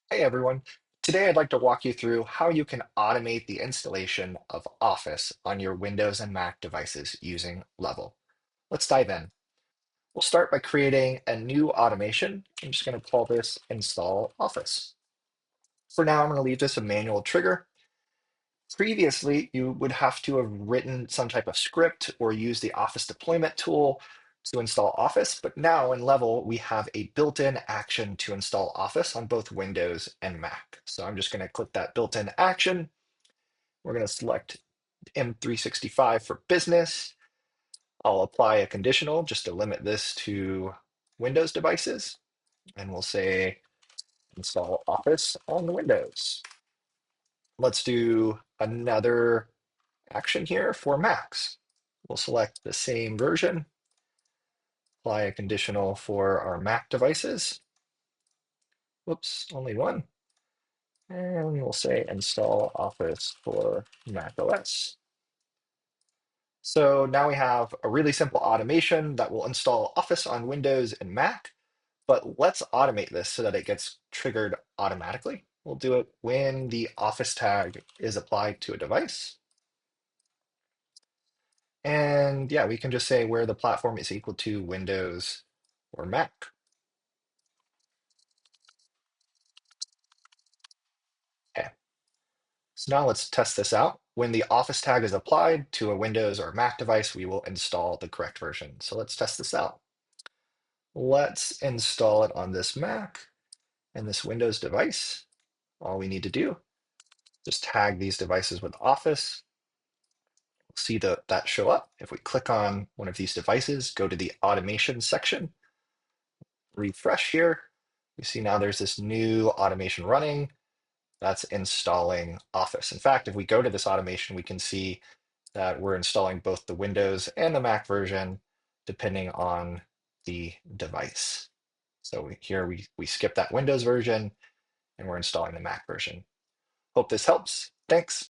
Hey everyone. Today I'd like to walk you through how you can automate the installation of Office on your Windows and Mac devices using Level. Let's dive in. We'll start by creating a new automation. I'm just going to call this Install Office. For now, I'm going to leave this a manual trigger. Previously, you would have to have written some type of script or use the Office deployment tool to install Office, but now in Level, we have a built-in action to install Office on both Windows and Mac. So I'm just going to click that built-in action. We're going to select M365 for business. I'll apply a conditional just to limit this to Windows devices, and we'll say install Office on Windows. Let's do another action here for Macs. We'll select the same version, apply a conditional for our Mac devices. Whoops, only one. And we'll say install Office for macOS. So now we have a really simple automation that will install Office on Windows and Mac, but let's automate this so that it gets triggered automatically. We'll do it when the Office tag is applied to a device. And yeah, we can just say where the platform is equal to Windows or Mac. Okay, so now let's test this out. When the Office tag is applied to a Windows or Mac device, we will install the correct version. So let's test this out. Let's install it on this Mac and this Windows device. All we need to do, just tag these devices with Office. We'll see that show up. If we click on one of these devices, go to the automation section, refresh here, we see now there's this new automation running that's installing Office. In fact, if we go to this automation, we can see that we're installing both the Windows and the Mac version, depending on the device. So here we skip that Windows version and we're installing the Mac version. Hope this helps. Thanks.